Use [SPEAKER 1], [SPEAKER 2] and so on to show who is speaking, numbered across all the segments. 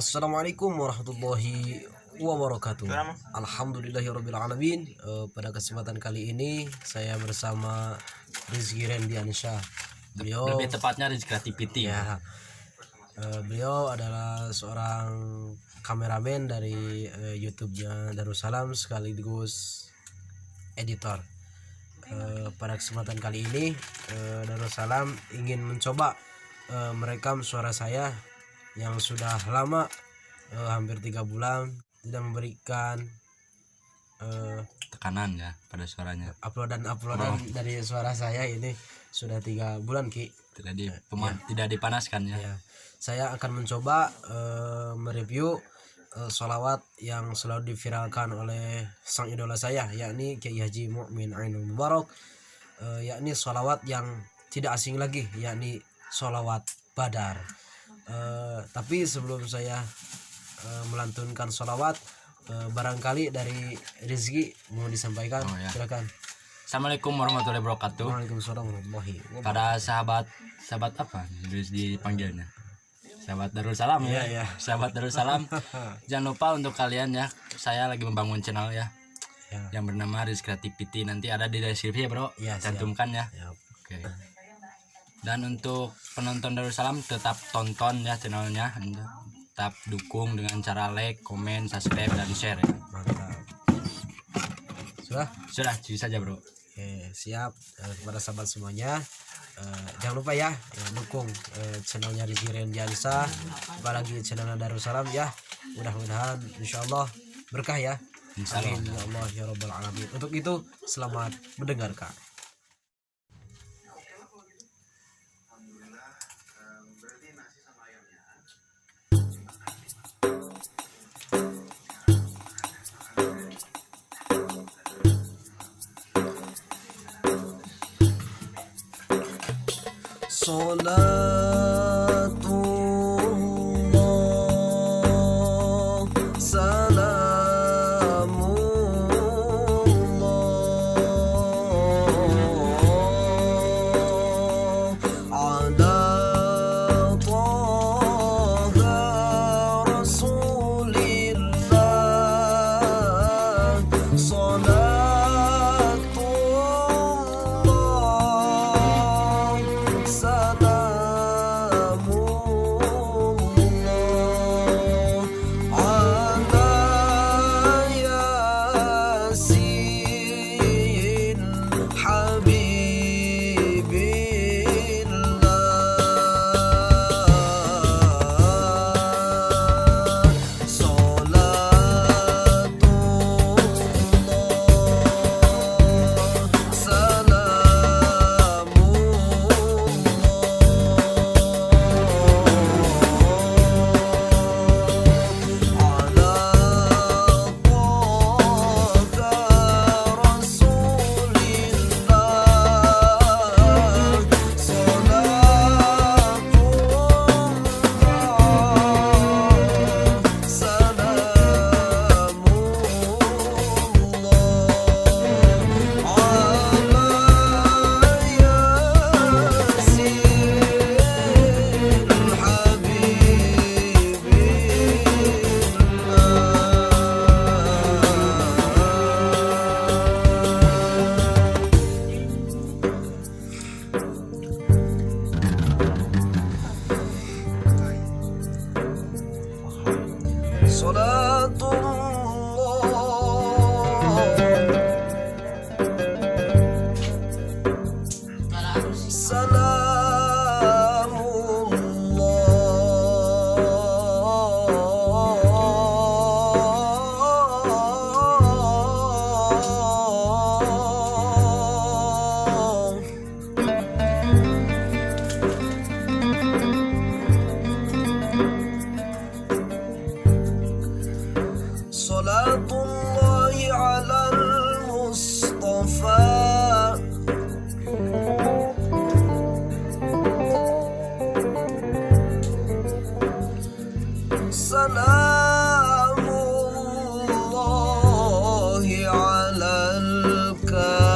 [SPEAKER 1] Assalamualaikum warahmatullahi wabarakatuh. Alhamdulillahirabbil alamin. Pada kesempatan kali ini saya bersama Rizky Rendiansyah. Beliau
[SPEAKER 2] lebih tepatnya Rizky Creativity
[SPEAKER 1] ya. Beliau adalah seorang kameramen dari YouTube-nya Darussalam sekaligus editor. Pada kesempatan kali ini Darussalam ingin mencoba merekam suara saya yang sudah lama, hampir 3 bulan tidak memberikan
[SPEAKER 2] tekanan ya pada suaranya.
[SPEAKER 1] uploadan dari suara saya ini sudah 3 bulan Ki.
[SPEAKER 2] Tidak dipanaskan ya.
[SPEAKER 1] Saya akan mencoba mereview sholawat yang selalu diviralkan oleh sang idola saya, yakni Kiai Haji Mu'min Ainul Mubarak, yakni sholawat yang tidak asing lagi, yakni sholawat Badar. Tapi sebelum saya melantunkan sholawat, barangkali dari Rizky mau disampaikan. Silakan.
[SPEAKER 2] Assalamualaikum warahmatullahi wabarakatuh.
[SPEAKER 1] Waalaikumsalam warahmatullahi wabarakatuh.
[SPEAKER 2] Pada sahabat apa harus dipanggilnya, sahabat Darussalam ya. Sahabat Darussalam, jangan lupa untuk kalian ya, saya lagi membangun channel ya, yang bernama Rizky Creativity. Nanti ada di deskripsi ya bro, cantumkan ya. Oke. Dan untuk penonton Darussalam, tetap tonton ya channelnya, tetap dukung dengan cara like, komen, subscribe, dan share ya.
[SPEAKER 1] Mantap. Sudah
[SPEAKER 2] Cuy saja bro.
[SPEAKER 1] Oke, siap. Kepada sahabat semuanya, jangan lupa ya dukung channelnya Rizky Rendiansyah, apalagi channelnya Darussalam ya. Mudah-mudahan insyaallah berkah ya. Amin ya Allah ya rabbal alamin. Untuk itu selamat mendengarkan. Salatullah salamullah ala taha rasulillah Salatullahi ala al-Mustafa salamullahi ala al-Kafi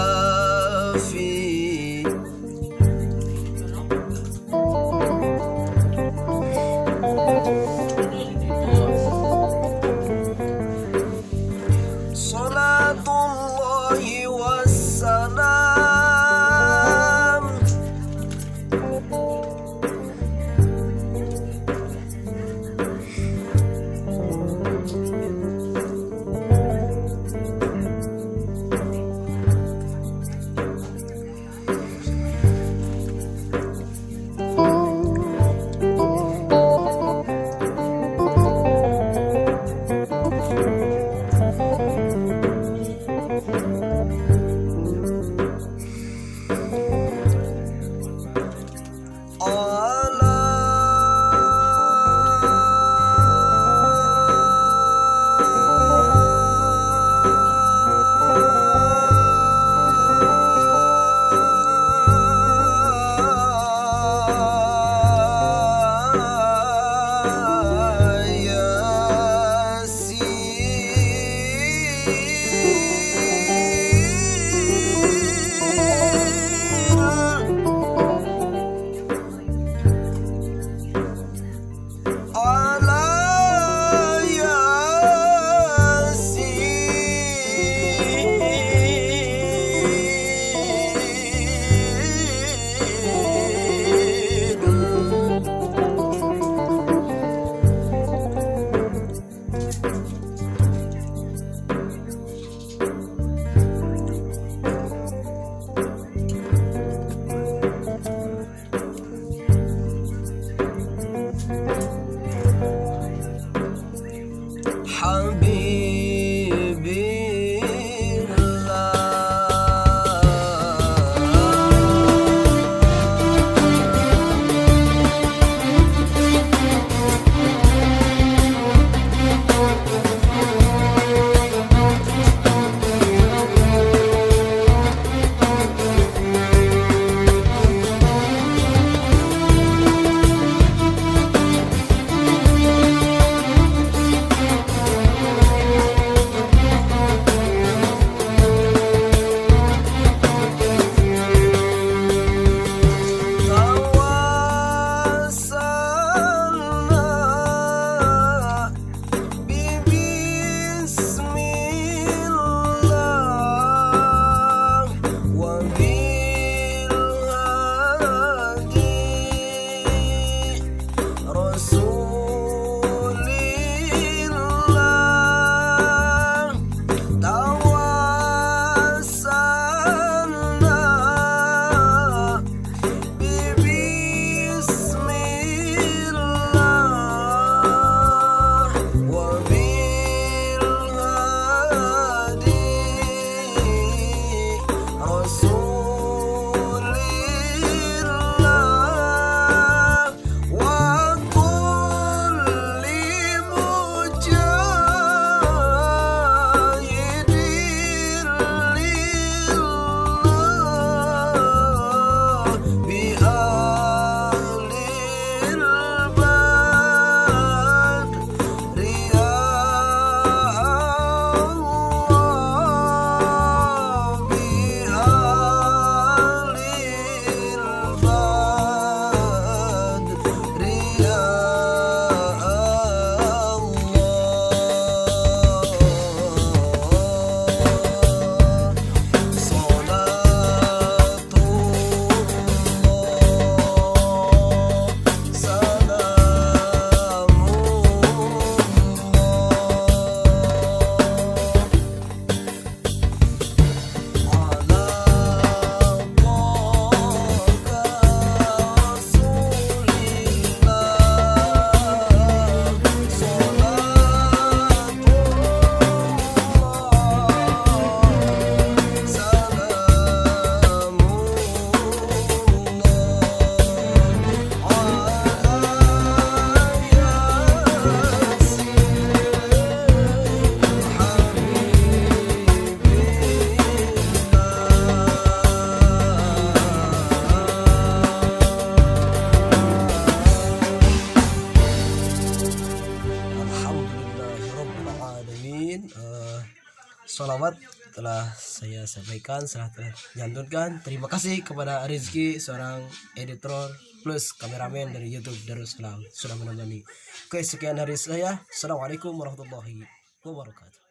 [SPEAKER 1] Sholawat telah saya sampaikan, telah nyantunkan. Terima kasih kepada Rizky, seorang editor plus kameramen dari YouTube Darussalam sudah menemani. Oke, sekian dari saya. Assalamualaikum warahmatullahi wabarakatuh.